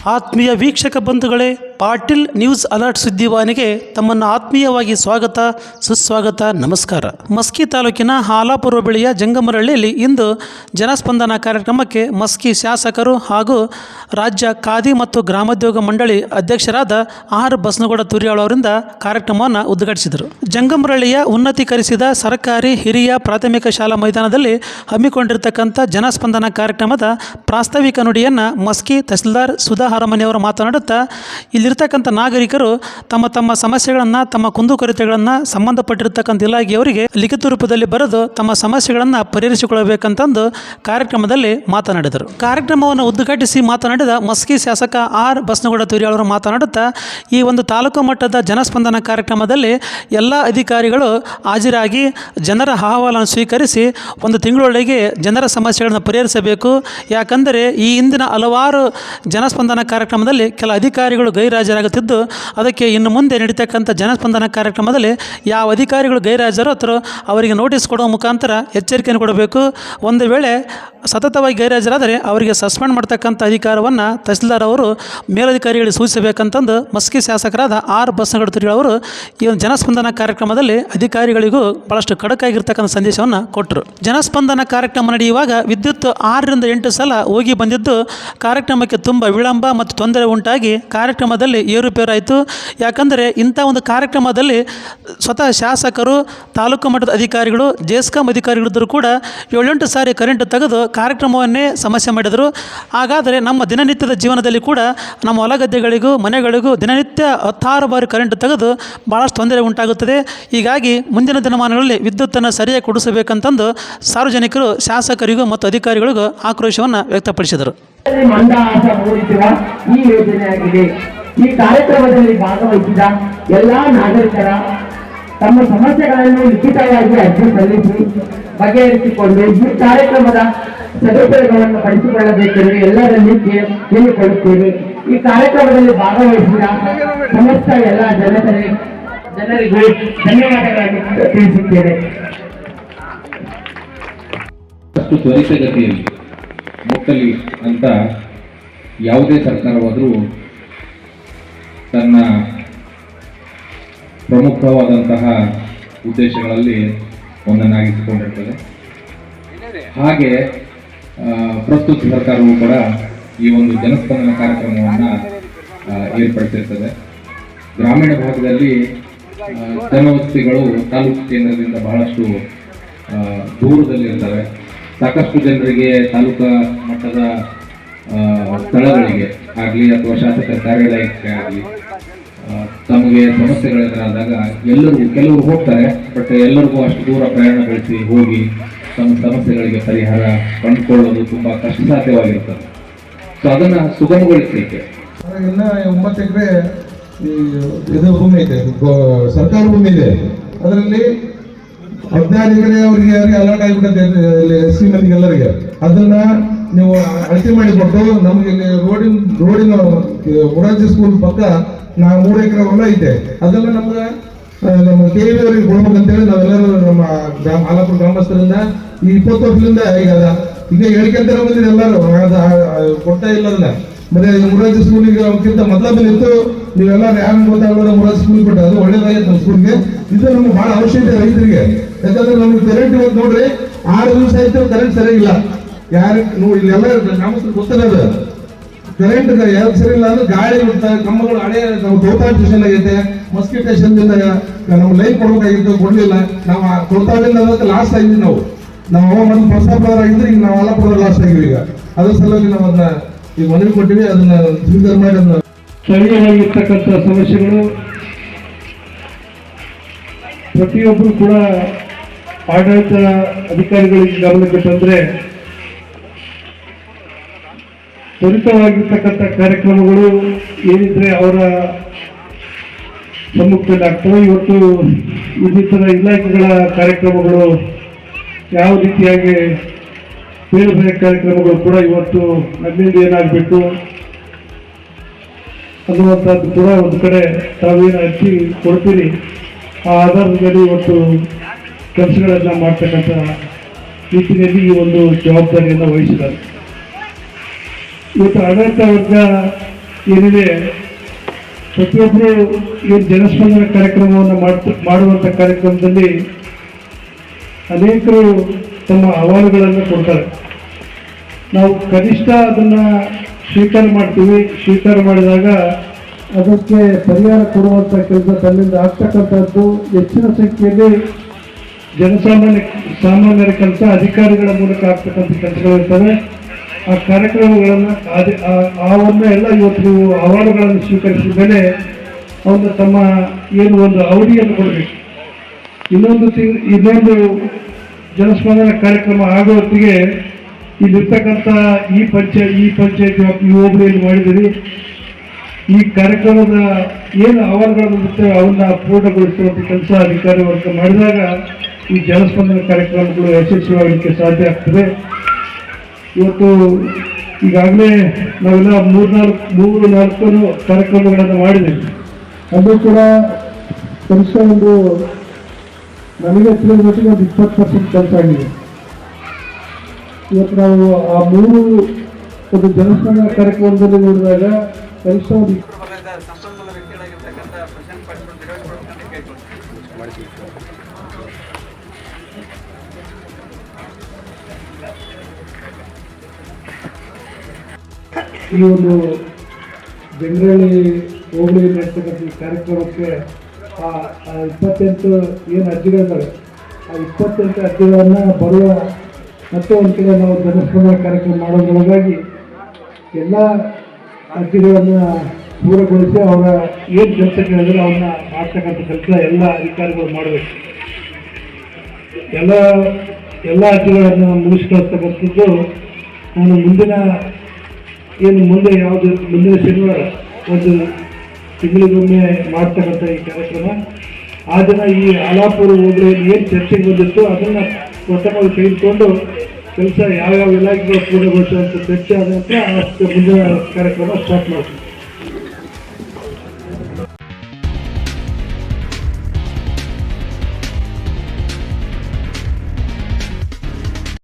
ಆತ್ಮೀಯ ವೀಕ್ಷಕ ಬಂಧುಗಳೇ, ಪಾಟೀಲ್ ನ್ಯೂಸ್ ಅಲರ್ಟ್ ಸುದ್ದಿವಾಹಿನಿಗೆ ತಮ್ಮನ್ನು ಆತ್ಮೀಯವಾಗಿ ಸ್ವಾಗತ, ಸುಸ್ವಾಗತ, ನಮಸ್ಕಾರ. ಮಸ್ಕಿ ತಾಲೂಕಿನ ಹಾಲಾಪುರ ಬಳಿಯ ಜಂಗಮರಹಳ್ಳಿಯಲ್ಲಿ ಇಂದು ಜನಸ್ಪಂದನ ಕಾರ್ಯಕ್ರಮಕ್ಕೆ ಮಸ್ಕಿ ಶಾಸಕರು ಹಾಗೂ ರಾಜ್ಯ ಖಾದಿ ಮತ್ತು ಗ್ರಾಮೋದ್ಯೋಗ ಮಂಡಳಿ ಅಧ್ಯಕ್ಷರಾದ ಆರ್ ಬಸನಗೌಡ ತುರ್ಯಾಳ್ ಅವರಿಂದ ಕಾರ್ಯಕ್ರಮವನ್ನು ಉದ್ಘಾಟಿಸಿದರು. ಜಂಗಮರಹಳ್ಳಿಯ ಉನ್ನತೀಕರಿಸಿದ ಸರ್ಕಾರಿ ಹಿರಿಯ ಪ್ರಾಥಮಿಕ ಶಾಲಾ ಮೈದಾನದಲ್ಲಿ ಹಮ್ಮಿಕೊಂಡಿರತಕ್ಕಂಥ ಜನಸ್ಪಂದನ ಕಾರ್ಯಕ್ರಮದ ಪ್ರಾಸ್ತಾವಿಕ ನುಡಿಯನ್ನು ಮಸ್ಕಿ ತಹಸೀಲ್ದಾರ್ ಸುಧಾ ಹರಮನಿಯವರು ಮಾತನಾಡುತ್ತಾ, ಇಲ್ಲಿರ್ತಕ್ಕಂಥ ನಾಗರಿಕರು ತಮ್ಮ ತಮ್ಮ ಸಮಸ್ಯೆಗಳನ್ನು, ತಮ್ಮ ಕುಂದುಕೊರತೆಗಳನ್ನು ಸಂಬಂಧಪಟ್ಟಿರ್ತಕ್ಕಂಥ ಇಲಾಖೆಯವರಿಗೆ ಲಿಖಿತ ರೂಪದಲ್ಲಿ ಬರೆದು ತಮ್ಮ ಸಮಸ್ಯೆಗಳನ್ನು ಪರಿಹರಿಸಿಕೊಳ್ಳಬೇಕಂತಂದು ಕಾರ್ಯಕ್ರಮದಲ್ಲಿ ಮಾತನಾಡಿದರು. ಕಾರ್ಯಕ್ರಮವನ್ನು ಉದ್ಘಾಟಿಸಿ ಮಾತನಾಡಿದ ಮಸ್ಕಿ ಶಾಸಕ ಆರ್ ಬಸನಗೌಡ ತುರ್ಯಾಳ್ ಅವರು ಮಾತನಾಡುತ್ತಾ, ಈ ಒಂದು ತಾಲೂಕು ಮಟ್ಟದ ಜನಸ್ಪಂದನ ಕಾರ್ಯಕ್ರಮದಲ್ಲಿ ಎಲ್ಲ ಅಧಿಕಾರಿಗಳು ಹಾಜರಾಗಿ ಜನರ ಅಹವಾಲನ್ನು ಸ್ವೀಕರಿಸಿ ಒಂದು ತಿಂಗಳೊಳಗೆ ಜನರ ಸಮಸ್ಯೆಗಳನ್ನು ಪರಿಹರಿಸಬೇಕು. ಯಾಕಂದರೆ ಈ ಹಿಂದಿನ ಹಲವಾರು ಜನಸ್ಪಂದನ ಕಾರ್ಯಕ್ರಮದಲ್ಲಿ ಕೆಲ ಅಧಿಕಾರಿಗಳು ಗೈರಾಜರಾಗುತ್ತಿದ್ದು, ಅದಕ್ಕೆ ಇನ್ನು ಮುಂದೆ ನಡೀತಕ್ಕಂಥ ಜನಸ್ಪಂದನ ಕಾರ್ಯಕ್ರಮದಲ್ಲಿ ಯಾವ ಅಧಿಕಾರಿಗಳು ಗೈರಾಜರಾತರೋ ಅವರಿಗೆ ನೋಟಿಸ್ ಕೊಡುವ ಮುಖಾಂತರ ಎಚ್ಚರಿಕೆಯನ್ನು ಕೊಡಬೇಕು. ಒಂದು ವೇಳೆ ಸತತವಾಗಿ ಗೈರಾಜರಾದರೆ ಅವರಿಗೆ ಸಸ್ಪೆಂಡ್ ಮಾಡ್ತಕ್ಕಂಥ ಅಧಿಕಾರವನ್ನು ತಹಸೀಲ್ದಾರ್ ಅವರು ಮೇಲಧಿಕಾರಿಗಳಿಗೆ ಸೂಚಿಸಬೇಕಂತಂದು ಮಸ್ಕಿ ಶಾಸಕರಾದ ಆರ್ ಬಸನಗೌಡ ತುರ್ಯಾಳ್ ಅವರು ಈ ಒಂದು ಜನಸ್ಪಂದನ ಕಾರ್ಯಕ್ರಮದಲ್ಲಿ ಅಧಿಕಾರಿಗಳಿಗೂ ಭಾಳಷ್ಟು ಖಡಕಾಗಿರ್ತಕ್ಕಂಥ ಸಂದೇಶವನ್ನು ಕೊಟ್ಟರು. ಜನಸ್ಪಂದನ ಕಾರ್ಯಕ್ರಮ ನಡೆಯುವಾಗ ವಿದ್ಯುತ್ 6 ರಿಂದ 8 ಸಲ ಹೋಗಿ ಬಂದಿದ್ದು ಕಾರ್ಯಕ್ರಮಕ್ಕೆ ತುಂಬ ವಿಳಂಬ ಮತ್ತು ತೊಂದರೆ ಉಂಟಾಗಿ ಕಾರ್ಯಕ್ರಮದಲ್ಲಿ ಏರುಪೇರಾಯಿತು. ಯಾಕಂದರೆ ಇಂಥ ಒಂದು ಕಾರ್ಯಕ್ರಮದಲ್ಲಿ ಸ್ವತಃ ಶಾಸಕರು, ತಾಲೂಕು ಮಟ್ಟದ ಅಧಿಕಾರಿಗಳು, ಜೆಸ್ಕಾಂ ಅಧಿಕಾರಿಗಳಿದ್ದರೂ ಕೂಡ 7-8 ಸಾರಿ ಕರೆಂಟ್ ತೆಗೆದು ಕಾರ್ಯಕ್ರಮವನ್ನೇ ಸಮಸ್ಯೆ ಮಾಡಿದರು. ಹಾಗಾದರೆ ನಮ್ಮ ದಿನನಿತ್ಯದ ಜೀವನದಲ್ಲಿ ಕೂಡ ನಮ್ಮ ಹೊಲಗದ್ದೆಗಳಿಗೂ ಮನೆಗಳಿಗೂ ದಿನನಿತ್ಯ 16 ಬಾರಿ ಕರೆಂಟ್ ತೆಗೆದು ಭಾಳಷ್ಟು ತೊಂದರೆ ಉಂಟಾಗುತ್ತದೆ. ಹೀಗಾಗಿ ಮುಂದಿನ ದಿನಮಾನಗಳಲ್ಲಿ ವಿದ್ಯುತ್ತನ್ನು ಸರಿಯಾಗಿ ಕೊಡಿಸಬೇಕಂತಂದು ಸಾರ್ವಜನಿಕರು ಶಾಸಕರಿಗೂ ಮತ್ತು ಅಧಿಕಾರಿಗಳಿಗೂ ಆಕ್ರೋಶವನ್ನು ವ್ಯಕ್ತಪಡಿಸಿದರು. ಮಂದಹಾಸ ಮೂಡಿಸುವ ಈ ಯೋಜನೆಯಾಗಿದೆ. ಈ ಕಾರ್ಯಕ್ರಮದಲ್ಲಿ ಭಾಗವಹಿಸಿದ ಎಲ್ಲಾ ನಾಗರಿಕರ ತಮ್ಮ ಸಮಸ್ಯೆಗಳನ್ನು ಲಿಖಿತವಾಗಿ ಅರ್ಜಿ ಸಲ್ಲಿಸಿ ಬಗೆಹರಿಸಿಕೊಂಡು ಈ ಕಾರ್ಯಕ್ರಮದ ಸದುಪಯೋಗವನ್ನು ಪಡಿಸಿಕೊಳ್ಳಬೇಕೆಂದು ಎಲ್ಲರಲ್ಲಿ ಕೇಳಿಕೊಳ್ಳುತ್ತೇವೆ. ಈ ಕಾರ್ಯಕ್ರಮದಲ್ಲಿ ಭಾಗವಹಿಸಿದ ಸಮಸ್ತ ಎಲ್ಲ ಜನರಿಗೂ ಧನ್ಯವಾದಗಳನ್ನು ತಿಳಿಸುತ್ತೇನೆ. ತ್ವರಿತಗತಿಯಲ್ಲಿ ಮುಟ್ಟಲಿ ಅಂತ ಯಾವುದೇ ಸರ್ಕಾರವಾದರೂ ತನ್ನ ಪ್ರಮುಖವಾದಂತಹ ಉದ್ದೇಶಗಳಲ್ಲಿ ಒಂದನ್ನಾಗಿಸಿಕೊಂಡಿರ್ತದೆ. ಹಾಗೆ ಪ್ರಸ್ತುತ ಸರ್ಕಾರವು ಕೂಡ ಈ ಒಂದು ಜನಸ್ಪಂದನ ಕಾರ್ಯಕ್ರಮವನ್ನು ಏರ್ಪಡಿಸಿರ್ತದೆ. ಗ್ರಾಮೀಣ ಭಾಗದಲ್ಲಿ ಜನವಸತಿಗಳು ತಾಲೂಕು ಕೇಂದ್ರದಿಂದ ಬಹಳಷ್ಟು ದೂರದಲ್ಲಿರ್ತವೆ. ಸಾಕಷ್ಟು ಜನರಿಗೆ ತಾಲೂಕಾ ಮಟ್ಟದ ಸ್ಥಳಗಳಿಗೆ ಆಗಲಿ ಅಥವಾ ಶಾಸಕರ ಕಾರ್ಯಾಲಯಕ್ಕೆ ಆಗಲಿ ತಮಗೆ ಸಮಸ್ಯೆಗಳೆದುರಾದಾಗ ಕೆಲವರು ಹೋಗ್ತಾರೆ, ಬಟ್ ಎಲ್ಲರಿಗೂ ಅಷ್ಟು ದೂರ ಪ್ರಯಾಣ ಬೆಳೆಸಿ ಹೋಗಿ ತಮ್ಮ ಸಮಸ್ಯೆಗಳಿಗೆ ಪರಿಹಾರ ಕಂಡುಕೊಳ್ಳೋದು ತುಂಬಾ ಕಷ್ಟ ಸಾಧ್ಯವಾಗಿರುತ್ತದೆ. ಸೊ ಅದನ್ನ ಸುಗಮಗೊಳಿಸಲಿಕ್ಕೆ ಇನ್ನ 9 ಎಕರೆ ಇದು ಭೂಮಿ ಇದೆ, ಸರ್ಕಾರ ಭೂಮಿ ಇದೆ. ಅದರಲ್ಲಿ 16 ಎಕರೆ ಅವರಿಗೆ ಅಲರ್ಟ್ ಆಗಿಬಿಟ್ಟೆ ಎಸ್ ಸಿ ಮಂದಿಗೆಲ್ಲರಿಗೆ. ಅದನ್ನ ನೀವು ಅಳತೆ ಮಾಡಿಕೊಟ್ಟು ನಮ್ಗೆ ಇಲ್ಲಿ ರೋಡಿನ ಮೊರಾರ್ಜಿ ಸ್ಕೂಲ್ ಪಕ್ಕ 3 ಎಕರೆ ಹೊಲ ಐತೆ. ಅದನ್ನ ನಮ್ಗೆ ನಮ್ಮ KV ಅವರಿಗೆ ಕೊಡ್ಬೇಕಂತೇಳಿ ನಾವೆಲ್ಲರೂ ನಮ್ಮ ಹಾಲಾಪುರ ಗ್ರಾಮಸ್ಥರಿಂದ ಈ 20 ವರ್ಷದಿಂದ ಈಗ ಹೇಳ್ಕೊಂತ ಬಂದಿದೆ. ಎಲ್ಲರೂ ಕೊಡ್ತಾ ಇಲ್ಲ. ಅದನ್ನ ಮತ್ತೆ ಮೊರಾರ್ಜಿ ಸ್ಕೂಲಿಗೆ ಅವಕ್ಕಿಂತ ಮೊದಲಿತ್ತು. ನೀವೆಲ್ಲ ಯಾರು ಗೊತ್ತಾಗಲ್ಲ ಮೊರಾರ್ಜಿ ಸ್ಕೂಲ್ ಕೊಟ್ಟ, ಅದು ಒಳ್ಳೇದಾಗೈತೆ ನಮ್ಮ ಸ್ಕೂಲ್ಗೆ. ಇದು ನಮ್ಗೆ ಬಹಳ ಅವಶ್ಯಕತೆ ರೈತರಿಗೆ. ಯಾಕಂದ್ರೆ ನಮ್ಗೆ ಕರೆಂಟ್ ಇವತ್ತು ನೋಡ್ರಿ 6 ದಿವಸ ಆಯ್ತು ಕರೆಂಟ್ ಸರಿಯಿಲ್ಲ. ಯಾರು ಇಲ್ಲೆಲ್ಲ ಗ್ರಾಮಸ್ಥರು ಗೊತ್ತಿರೋದು ಕರೆಂಟ್ ಯಾರು ಸರಿ ಇಲ್ಲ ಅಂದ್ರೆ ಗಾಳಿ ಬಿಡ್ತಾರೆ, ಕಂಬಗಳು ಹಳೆ ನಾವು ತೋತಾಳ ಸ್ಟೇಷನ್ ಆಗೈತೆ, ಮಸ್ಕಿ ಸ್ಟೇಷನ್ ನಮ್ಮ ಲೈನ್ ಕೊಡ್ಬೇಕಾಗಿತ್ತು, ಕೊಡ್ಲಿಲ್ಲ. ನಾವು ತೋತಾಳಿಂದ ಅದಕ್ಕೆ ಲಾಸ್ಟ್ ಆಗಿದ್ವಿ. ನಾವು ಮೊದಲು ಪ್ರಸ್ತಾಪದವ್ರು ಆಗಿದ್ರೆ ಈಗ ನಾವು ಹಾಲಾಪುರದವ್ರು ಲಾಸ್ಟ್ ಆಗಿವಿ. ಈಗ ಅದ್ರ ಸಲುವಾಗಿ ನಾವು ಅದನ್ನ ಈಗ ಮನವಿ ಕೊಟ್ಟಿವಿ. ಅದನ್ನ ಸ್ವೀಕಾರ ಮಾಡಿ ಅದನ್ನ ಸ್ಥಳೀಯವಾಗಿರ್ತಕ್ಕಂಥ ಸಮಸ್ಯೆಗಳು ಪ್ರತಿಯೊಬ್ಬರು ಕೂಡ ಆಡಳಿತ ಅಧಿಕಾರಿಗಳಿಗೆ ಗಮನಕ್ಕೆ ತಂದರೆ ತ್ವರಿತವಾಗಿರ್ತಕ್ಕಂಥ ಕಾರ್ಯಕ್ರಮಗಳು ಏನಿದ್ರೆ ಅವರ ಸಮ್ಮುಖದಲ್ಲಿ ಆಗ್ತವೆ. ಇವತ್ತು ಇನ್ನಿತರ ಇಲಾಖೆಗಳ ಕಾರ್ಯಕ್ರಮಗಳು ಯಾವ ರೀತಿಯಾಗಿ ಬೇರೆ ಬೇರೆ ಕಾರ್ಯಕ್ರಮಗಳು ಕೂಡ ಇವತ್ತು ನನ್ನಿಂದ ಏನಾಗಬೇಕು ಅನ್ನುವಂಥದ್ದು ಕೂಡ ಒಂದು ಕಡೆ ತಾವೇನು ಅರ್ಜಿ ಕೊಡ್ತೀರಿ ಆ ಆಧಾರದಲ್ಲಿ ಇವತ್ತು ಕೆಲಸಗಳನ್ನು ಮಾಡ್ತಕ್ಕಂಥ ರೀತಿಯಲ್ಲಿ ಈ ಒಂದು ಜವಾಬ್ದಾರಿಯನ್ನು ವಹಿಸಿದ್ದಾರೆ. ಇವತ್ತು ಆಡಳಿತ ವರ್ಗ ಏನಿದೆ ಪ್ರತಿಯೊಬ್ಬರು ಈ ಜನಸ್ಪಂದನ ಕಾರ್ಯಕ್ರಮವನ್ನು ಮಾಡುವಂಥ ಕಾರ್ಯಕ್ರಮದಲ್ಲಿ ಅನೇಕರು ತಮ್ಮ ಅಹವಾಲುಗಳನ್ನು ಕೊಡ್ತಾರೆ. ನಾವು ಕನಿಷ್ಠ ಅದನ್ನು ಸ್ವೀಕಾರ ಮಾಡ್ತೀವಿ. ಸ್ವೀಕಾರ ಮಾಡಿದಾಗ ಅದಕ್ಕೆ ಪರಿಹಾರ ಕೊಡುವಂಥ ಕೆಲಸ ತನ್ನಿಂದ ಆಗ್ತಕ್ಕಂಥದ್ದು ಹೆಚ್ಚಿನ ಸಂಖ್ಯೆಯಲ್ಲಿ ಸಾಮಾನ್ಯರ ಕೆಲಸ ಅಧಿಕಾರಿಗಳ ಮೂಲಕ ಆಗ್ತಕ್ಕಂಥ ಕೆಲಸಗಳಿರ್ತವೆ. ಆ ಕಾರ್ಯಕ್ರಮಗಳನ್ನು ಅವನ್ನ ಎಲ್ಲ ಇವತ್ತು ನೀವು ಅವಾರ್ಡುಗಳನ್ನು ಸ್ವೀಕರಿಸಿದ ಮೇಲೆ ಅವನ್ನ ತಮ್ಮ ಏನು ಒಂದು ಅವಧಿಯನ್ನು ಕೊಡಬೇಕು. ಇನ್ನೊಂದು ಜನಸ್ಪಂದನ ಕಾರ್ಯಕ್ರಮ ಆಗೋ ಹೊತ್ತಿಗೆ ಇಲ್ಲಿರ್ತಕ್ಕಂಥ ಈ ಪಂಚಾಯತ್ ಈ ಹೋಬಳಿಯಲ್ಲಿ ಮಾಡಿದಿರಿ. ಈ ಕಾರ್ಯಕ್ರಮದ ಏನು ಅಹವಾಲುಗಳು ಇರ್ತವೆ ಅವನ್ನ ಪೂರ್ಣಗೊಳಿಸುವಂಥ ಕೆಲಸ ಅಧಿಕಾರಿ ವರ್ಗ ಮಾಡಿದಾಗ ಈ ಜನಸ್ಪಂದನ ಕಾರ್ಯಕ್ರಮಗಳು ಯಶಸ್ವಿಯಾಗಲಿಕ್ಕೆ ಸಾಧ್ಯ ಆಗ್ತದೆ. ಇವತ್ತು ಈಗಾಗಲೇ ನಾವೆಲ್ಲ ಮೂರು ನಾಲ್ಕು ಕಾರ್ಯಕ್ರಮಗಳನ್ನು ಮಾಡಿದ್ದೀವಿ. ಅದು ಕೂಡ ಕನಿಷ್ಠ ನನಗೆ ತಿಳಿದ ಮಟ್ಟಿಗೆ 20% ಕೆಲಸ ಆಗಿದೆ. ಇವತ್ತು ನಾವು ಆ ಒಂದು ಜನಸ್ಪಂದನ ಕಾರ್ಯಕ್ರಮದಲ್ಲಿ ನೋಡಿದಾಗ ಕನಿಷ್ಠ ಈ ಒಂದು ಬೆಂಗಳೂರು ಹೋಬಳಿ ನಡೆಸ್ತಕ್ಕಂಥ ಈ ಕಾರ್ಯಕ್ರಮಕ್ಕೆ ಆ 28 ಏನು ಅರ್ಜಿಗಳಿದ್ದಾವೆ ಆ 28 ಅರ್ಜಿಗಳನ್ನು ಬರುವ ಮತ್ತೆ ಒಂದು ಕಡೆ ನಾವು ಜನಸ್ಪಂದನ ಕಾರ್ಯಕ್ರಮ ಮಾಡೋದ್ರೊಳಗಾಗಿ ಎಲ್ಲ ಅರ್ಜಿಗಳನ್ನು ಪೂರ್ಣಗೊಳಿಸಿ ಅವರ ಏನು ಕೆಲಸ ಕೇಳಿದ್ರೆ ಅವನ್ನ ಮಾಡ್ತಕ್ಕಂಥ ಕೆಲಸ ಎಲ್ಲ ಅಧಿಕಾರಿಗಳು ಮಾಡಬೇಕು. ಎಲ್ಲ ಅರ್ಜಿಗಳನ್ನು ಮುಗಿಸ್ಕೊಳ್ತಕ್ಕಂಥದ್ದು ನಾನು ಮುಂದಿನ ಶನಿವಾರ ಒಂದು ತಿಂಗಳಿಗೊಮ್ಮೆ ಮಾಡ್ತಕ್ಕಂಥ ಈ ಕಾರ್ಯಕ್ರಮ. ಆ ದಿನ ಈ ಆಲಾಪುರ ಹೋಬಳಿಯಲ್ಲಿ ಏನು ಚರ್ಚೆಗೆ ಬಂದಿತ್ತು ಅದನ್ನು ಪ್ರಥಮವಾಗಿ ತೆಗೆದುಕೊಂಡು ಕೆಲಸ ಯಾವ್ಯಾವ ಇಲಾಖೆಗಳು ಪೂರ್ಣಗೊಳಿಸುವಂಥ ಚರ್ಚೆ ಆದ ನಂತರ ಮುಂದಿನ ಕಾರ್ಯಕ್ರಮ ಸ್ಟಾರ್ಟ್ ಮಾಡ್ತೀವಿ.